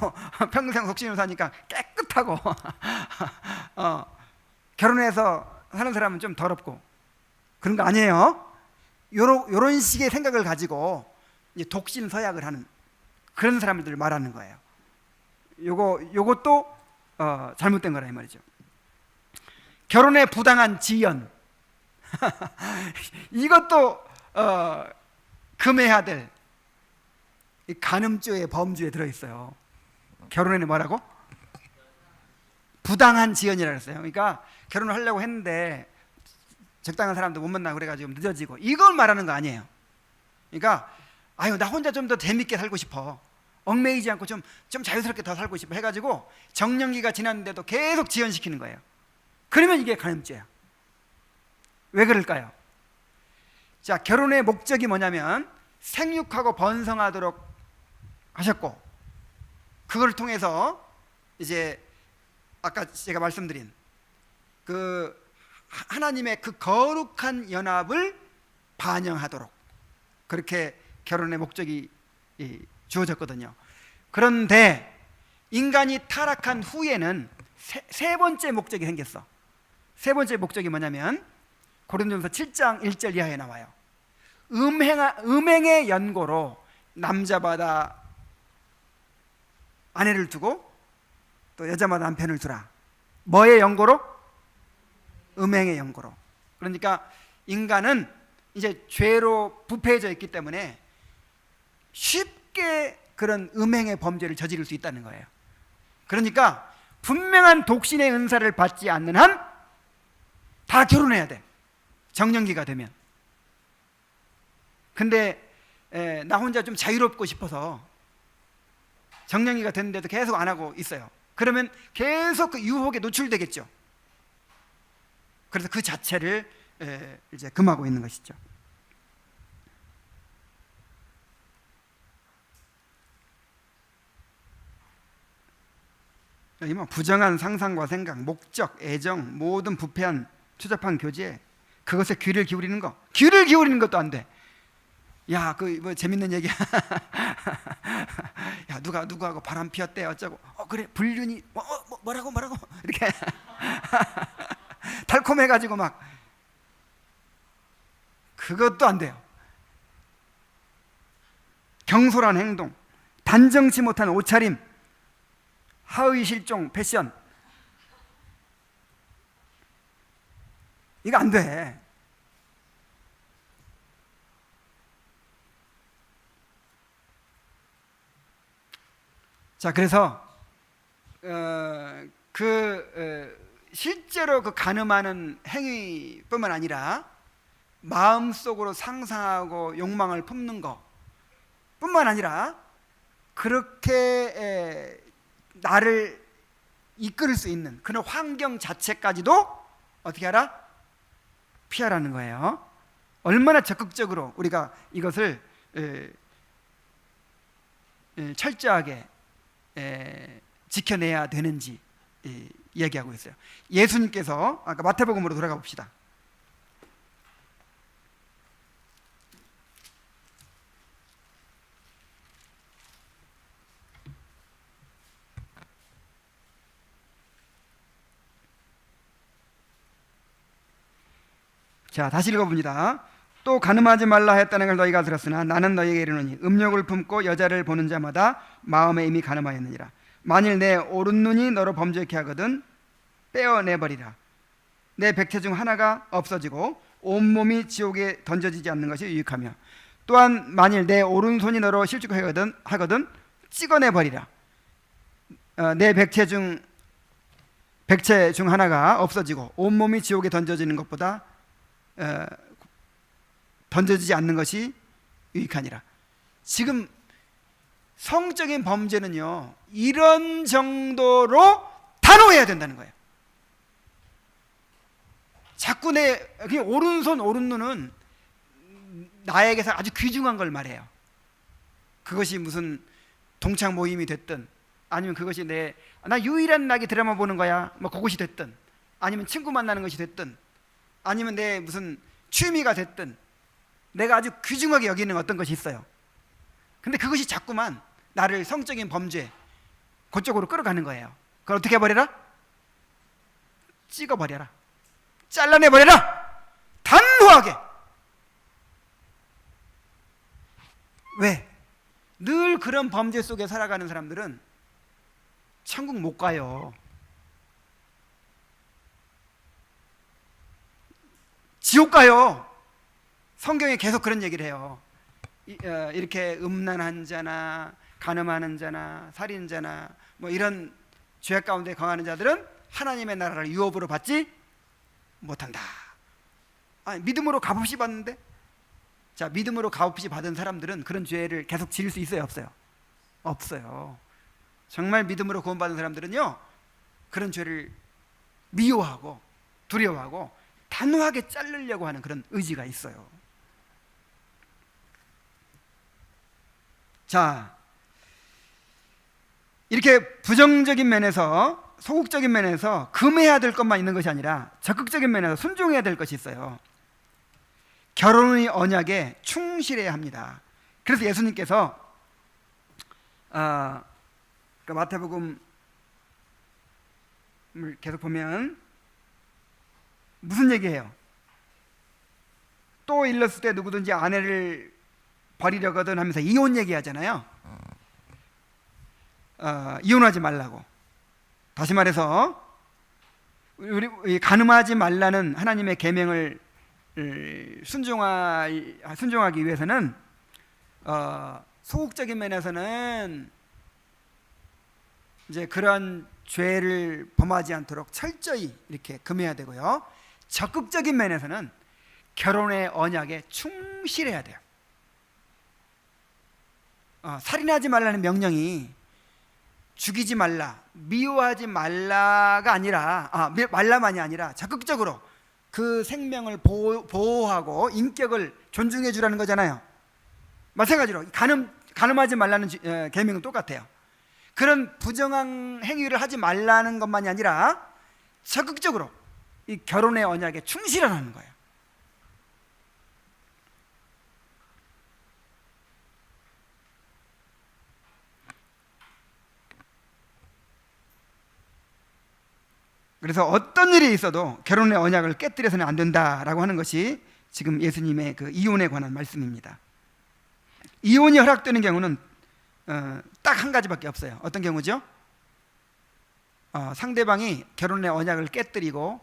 평생 독신으로 사니까 깨끗하고 결혼해서 사는 사람은 좀 더럽고 그런 거 아니에요. 요런 식의 생각을 가지고 이제 독신 서약을 하는 그런 사람들을 말하는 거예요. 요것도 잘못된 거라 이 말이죠. 결혼에 부당한 지연 이것도 금해야 될 간음죄의 범주에 들어있어요. 결혼에는 뭐라고? 부당한 지연이라고 했어요. 그러니까 결혼을 하려고 했는데 적당한 사람도 못 만나고 그래가지고 늦어지고, 이걸 말하는 거 아니에요. 그러니까 나 혼자 좀 더 재밌게 살고 싶어, 얽매이지 않고 좀 자유스럽게 더 살고 싶어 해가지고 정년기가 지났는데도 계속 지연시키는 거예요. 그러면 이게 간음죄야. 왜 그럴까요? 자, 결혼의 목적이 뭐냐면 생육하고 번성하도록 하셨고, 그걸 통해서 이제 아까 제가 말씀드린 그 하나님의 그 거룩한 연합을 반영하도록 그렇게 결혼의 목적이 주어졌거든요. 그런데 인간이 타락한 후에는 세 번째 목적이 생겼어. 세 번째 목적이 뭐냐면 고린도전서 7장 1절 이하에 나와요. 음행의 연고로 남자마다 아내를 두고 또 여자마다 남편을 두라. 뭐의 연고로? 음행의 연고로. 그러니까 인간은 이제 죄로 부패해져 있기 때문에 쉽게 그런 음행의 범죄를 저지를 수 있다는 거예요. 그러니까 분명한 독신의 은사를 받지 않는 한 다 결혼해야 돼. 정년기가 되면. 근데 나 혼자 좀 자유롭고 싶어서 정년기가 됐는데도 계속 안 하고 있어요. 그러면 계속 그 유혹에 노출되겠죠. 그래서 그 자체를 이제 금하고 있는 것이죠. 부정한 상상과 생각, 목적, 애정, 모든 부패한 추잡한 교제, 그것에 귀를 기울이는 거. 귀를 기울이는 것도 안 돼. 야, 그 뭐 재밌는 얘기야. 야, 누구하고 바람 피웠대 어쩌고. 그래, 불륜이 뭐라고 이렇게 달콤해가지고 막 그것도 안 돼요. 경솔한 행동, 단정치 못한 옷차림, 하의 실종 패션, 이거 안 돼. 자, 그래서 실제로 그 간음하는 행위뿐만 아니라 마음속으로 상상하고 욕망을 품는 것 뿐만 아니라 그렇게 나를 이끌 수 있는 그런 환경 자체까지도 어떻게 하라? 피하라는 거예요. 얼마나 적극적으로 우리가 이것을 철저하게 지켜내야 되는지 이야기하고 있어요. 예수님께서 아까 마태복음으로 돌아가 봅시다. 자, 다시 읽어봅니다. 또 간음하지 말라 했다는 걸 너희가 들었으나 나는 너희에게 이르노니 음욕을 품고 여자를 보는 자마다 마음에 이미 간음하였느니라. 만일 내 오른눈이 너로 범죄케 하거든 떼어내버리라. 내 백체 중 하나가 없어지고 온몸이 지옥에 던져지지 않는 것이 유익하며, 또한 만일 내 오른손이 너로 실족하거든 찍어내버리라. 내 백체 중 하나가 없어지고 온몸이 지옥에 던져지는 것보다 던져지지 않는 것이 유익하니라. 지금 성적인 범죄는요, 이런 정도로 단호해야 된다는 거예요. 자꾸 내 오른손 오른눈은 나에게서 아주 귀중한 걸 말해요. 그것이 무슨 동창 모임이 됐든, 아니면 그것이 나 유일한 낙이 드라마 보는 거야, 뭐 그것이 됐든, 아니면 친구 만나는 것이 됐든, 아니면 내 무슨 취미가 됐든, 내가 아주 귀중하게 여기는 어떤 것이 있어요. 근데 그것이 자꾸만 나를 성적인 범죄 그쪽으로 끌어가는 거예요. 그걸 어떻게 해버려라? 찍어버려라. 잘라내버려라. 단호하게. 왜? 늘 그런 범죄 속에 살아가는 사람들은 천국 못 가요. 지옥 가요. 성경에 계속 그런 얘기를 해요. 이렇게 음란한 자나 간음하는 자나 살인자나 뭐 이런 죄 가운데 거하는 자들은 하나님의 나라를 유업으로 받지 못한다. 믿음으로 값없이 받는데, 자, 믿음으로 값없이 받은 사람들은 그런 죄를 계속 지을 수 있어요, 없어요? 없어요. 정말 믿음으로 구원받은 사람들은요, 그런 죄를 미워하고 두려워하고 단호하게 자르려고 하는 그런 의지가 있어요. 자, 이렇게 부정적인 면에서, 소극적인 면에서 금해야 될 것만 있는 것이 아니라 적극적인 면에서 순종해야 될 것이 있어요. 결혼의 언약에 충실해야 합니다. 그래서 예수님께서 그 마태복음을 계속 보면 무슨 얘기해요? 또 일렀을 때 누구든지 아내를 버리려거든 하면서 이혼 얘기하잖아요. 이혼하지 말라고. 다시 말해서 우리 간음하지 말라는 하나님의 계명을 순종하기 위해서는 소극적인 면에서는 이제 그런 죄를 범하지 않도록 철저히 이렇게 금해야 되고요. 적극적인 면에서는 결혼의 언약에 충실해야 돼요. 살인하지 말라는 명령이 죽이지 말라, 미워하지 말라가 아니라 말라만이 아니라 적극적으로 그 생명을 보호하고 인격을 존중해 주라는 거잖아요. 마찬가지로 간음하지 말라는 계명은 똑같아요. 그런 부정한 행위를 하지 말라는 것만이 아니라 적극적으로 이 결혼의 언약에 충실하라는 거예요. 그래서 어떤 일이 있어도 결혼의 언약을 깨뜨려서는 안 된다라고 하는 것이 지금 예수님의 그 이혼에 관한 말씀입니다. 이혼이 허락되는 경우는 딱 한 가지밖에 없어요. 어떤 경우죠? 상대방이 결혼의 언약을 깨뜨리고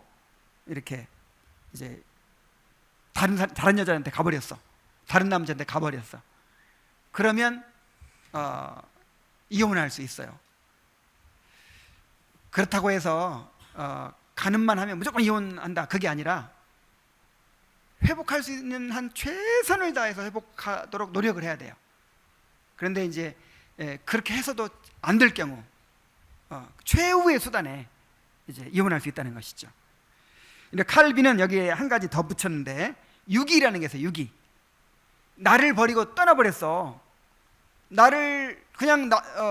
이렇게 이제 다른 여자한테 가버렸어. 다른 남자한테 가버렸어. 그러면 이혼할 수 있어요. 그렇다고 해서 간음만 하면 무조건 이혼한다, 그게 아니라 회복할 수 있는 한 최선을 다해서 회복하도록 노력을 해야 돼요. 그런데 이제 그렇게 해서도 안 될 경우 최후의 수단에 이제 이혼할 수 있다는 것이죠. 근데 칼빈은 여기에 한 가지 더 붙였는데 유기라는 게 있어요. 유기. 나를 버리고 떠나버렸어. 나를 그냥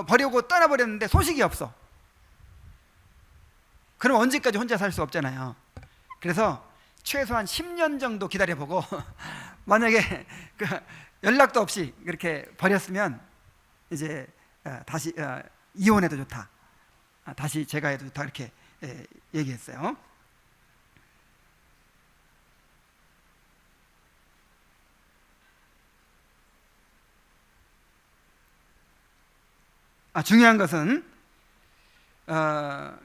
버리고 떠나버렸는데 소식이 없어. 그럼 언제까지 혼자 살 수 없잖아요. 그래서 최소한 10년 정도 기다려보고 만약에 그 연락도 없이 그렇게 버렸으면 이제 다시 이혼해도 좋다, 다시 재가해도 좋다, 이렇게 얘기했어요. 중요한 것은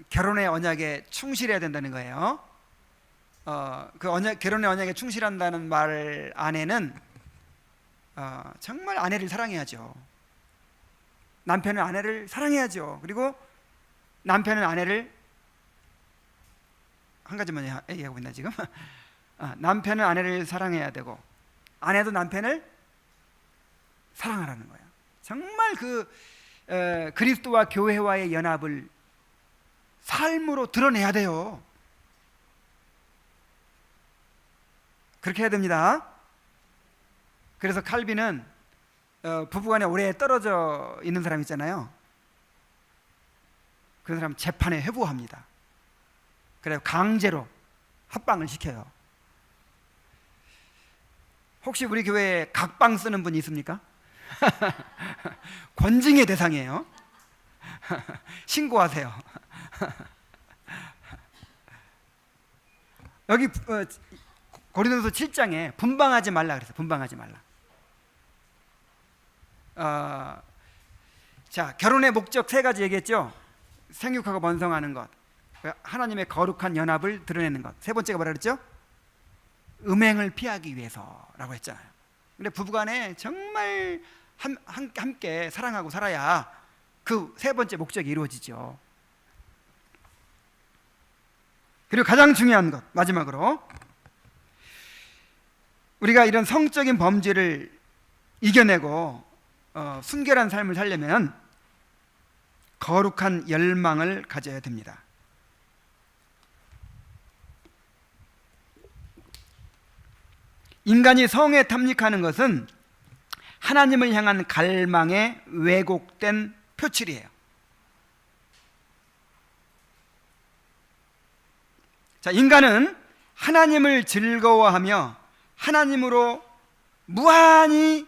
결혼의 언약에 충실해야 된다는 거예요. 결혼의 언약에 충실한다는 말 안에는 정말 아내를 사랑해야죠. 남편은 아내를 사랑해야죠. 그리고 남편은 아내를, 한 가지만 얘기하고 있나 지금? 남편은 아내를 사랑해야 되고 아내도 남편을 사랑하라는 거예요. 정말 그리스도와 교회와의 연합을 삶으로 드러내야 돼요. 그렇게 해야 됩니다. 그래서 칼빈은 부부간에 오래 떨어져 있는 사람 있잖아요. 그런 사람 재판에 회부합니다. 그래서 강제로 합방을 시켜요. 혹시 우리 교회에 각방 쓰는 분이 있습니까? 권징의 대상이에요. 신고하세요. 여기 고린도서 7장에 분방하지 말라 그랬어요. 분방하지 말라. 자, 결혼의 목적 3가지 얘기했죠. 생육하고 번성하는 것, 하나님의 거룩한 연합을 드러내는 것. 3번째가 뭐라 그랬죠? 음행을 피하기 위해서라고 했잖아요. 근데 부부간에 정말 함께 사랑하고 살아야 그 3번째 목적이 이루어지죠. 그리고 가장 중요한 것, 마지막으로 우리가 이런 성적인 범죄를 이겨내고 순결한 삶을 살려면 거룩한 열망을 가져야 됩니다. 인간이 성에 탐닉하는 것은 하나님을 향한 갈망의 왜곡된 표출이에요. 자, 인간은 하나님을 즐거워하며 하나님으로 무한히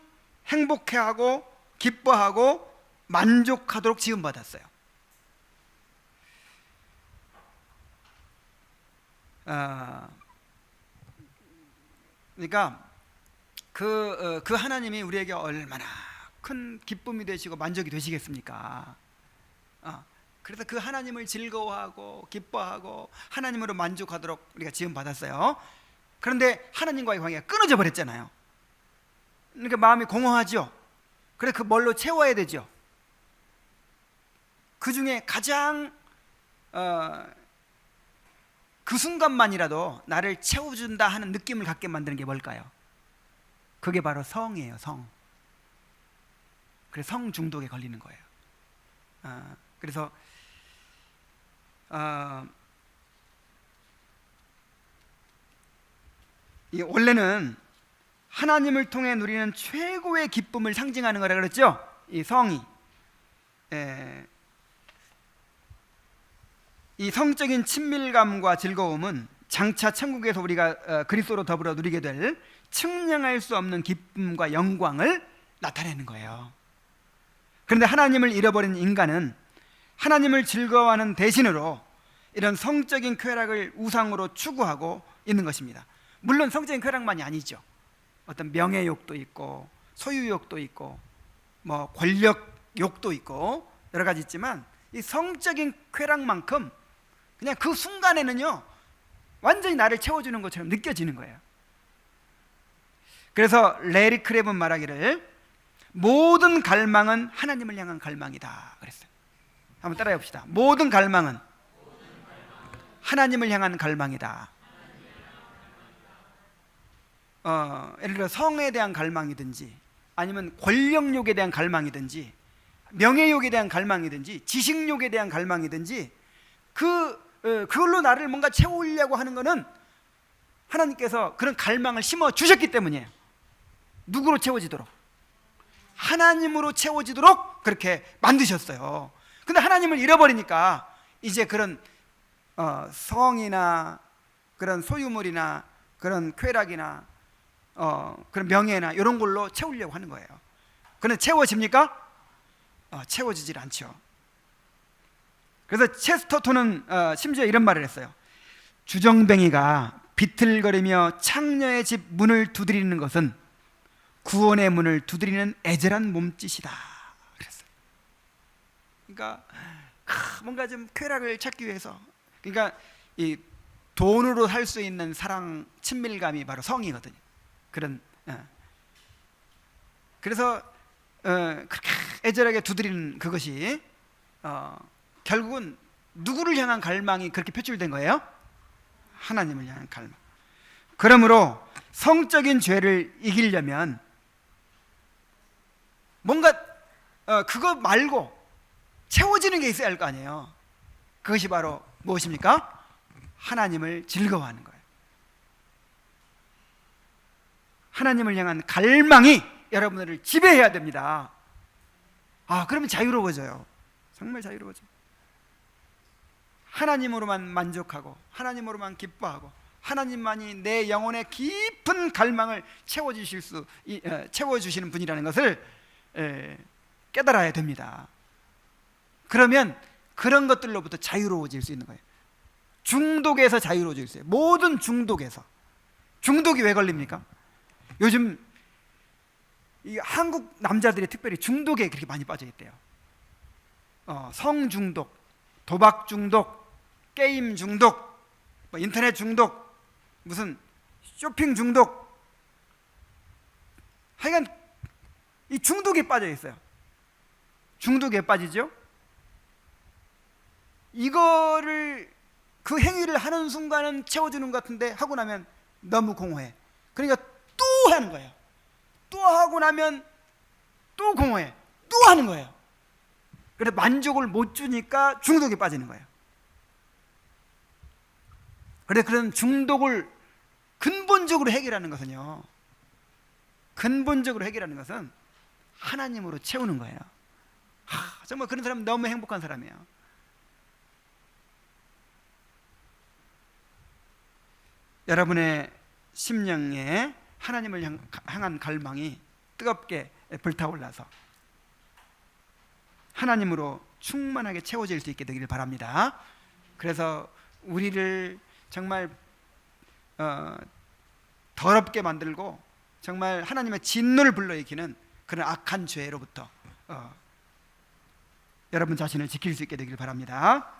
행복해하고 기뻐하고 만족하도록 지음받았어요. 그러니까 그 하나님이 우리에게 얼마나 큰 기쁨이 되시고 만족이 되시겠습니까? 그래서 그 하나님을 즐거워하고 기뻐하고 하나님으로 만족하도록 우리가 지음받았어요. 그런데 하나님과의 관계가 끊어져 버렸잖아요. 그러니까 마음이 공허하죠. 그래서 그 뭘로 채워야 되죠. 그 중에 가장 그 순간만이라도 나를 채워준다 하는 느낌을 갖게 만드는 게 뭘까요? 그게 바로 성이에요. 성. 그래서 성 중독에 걸리는 거예요. 그래서 이 원래는 하나님을 통해 누리는 최고의 기쁨을 상징하는 거라 그랬죠. 이 성이 이 성적인 친밀감과 즐거움은 장차 천국에서 우리가 그리스도로 더불어 누리게 될 측량할 수 없는 기쁨과 영광을 나타내는 거예요. 그런데 하나님을 잃어버린 인간은 하나님을 즐거워하는 대신으로 이런 성적인 쾌락을 우상으로 추구하고 있는 것입니다. 물론 성적인 쾌락만이 아니죠. 어떤 명예욕도 있고 소유욕도 있고 뭐 권력욕도 있고 여러 가지 있지만 이 성적인 쾌락만큼 그냥 그 순간에는요 완전히 나를 채워주는 것처럼 느껴지는 거예요. 그래서 레리 크랩은 말하기를 모든 갈망은 하나님을 향한 갈망이다 그랬어요. 한번 따라해 봅시다. 모든 갈망은 하나님을 향한 갈망이다. 예를 들어 성에 대한 갈망이든지 아니면 권력욕에 대한 갈망이든지 명예욕에 대한 갈망이든지 지식욕에 대한 갈망이든지 그걸로 나를 뭔가 채우려고 하는 것은 하나님께서 그런 갈망을 심어 주셨기 때문이에요. 누구로 채워지도록? 하나님으로 채워지도록 그렇게 만드셨어요. 근데 하나님을 잃어버리니까 이제 그런 성이나 그런 소유물이나 그런 쾌락이나 그런 명예나 이런 걸로 채우려고 하는 거예요. 그런데 채워집니까? 채워지질 않죠. 그래서 체스터톤은 심지어 이런 말을 했어요. 주정뱅이가 비틀거리며 창녀의 집 문을 두드리는 것은 구원의 문을 두드리는 애절한 몸짓이다 그랬어요. 그러니까 뭔가 좀 쾌락을 찾기 위해서, 그러니까 이 돈으로 살 수 있는 사랑 친밀감이 바로 성이거든요. 그런 그래서 그렇게 애절하게 두드리는 그것이 결국은 누구를 향한 갈망이 그렇게 표출된 거예요? 하나님을 향한 갈망. 그러므로 성적인 죄를 이기려면 뭔가 그거 말고 채워지는 게 있어야 할 거 아니에요. 그것이 바로 무엇입니까? 하나님을 즐거워하는 거예요. 하나님을 향한 갈망이 여러분들을 지배해야 됩니다. 그러면 자유로워져요. 정말 자유로워져요. 하나님으로만 만족하고 하나님으로만 기뻐하고 하나님만이 내 영혼의 깊은 갈망을 채워주시는 분이라는 것을 깨달아야 됩니다. 그러면 그런 것들로부터 자유로워질 수 있는 거예요. 중독에서 자유로워질 수 있어요. 모든 중독에서. 중독이 왜 걸립니까? 요즘 이 한국 남자들이 특별히 중독에 그렇게 많이 빠져 있대요. 성 중독, 도박 중독, 게임 중독, 인터넷 중독, 무슨 쇼핑 중독, 하여간 이 중독에 빠져 있어요. 중독에 빠지죠. 이거를 그 행위를 하는 순간은 채워주는 것 같은데 하고 나면 너무 공허해. 그러니까 또 하는 거예요. 또 하고 나면 또 공허해. 또 하는 거예요. 그래서 만족을 못 주니까 중독에 빠지는 거예요. 그래서 그런 중독을 근본적으로 해결하는 것은요, 근본적으로 해결하는 것은 하나님으로 채우는 거예요. 정말 그런 사람은 너무 행복한 사람이에요. 여러분의 심령에 하나님을 향한 갈망이 뜨겁게 불타올라서 하나님으로 충만하게 채워질 수 있게 되기를 바랍니다. 그래서 우리를 정말 더럽게 만들고 정말 하나님의 진노를 불러일으키는 그런 악한 죄로부터 여러분 자신을 지킬 수 있게 되기를 바랍니다.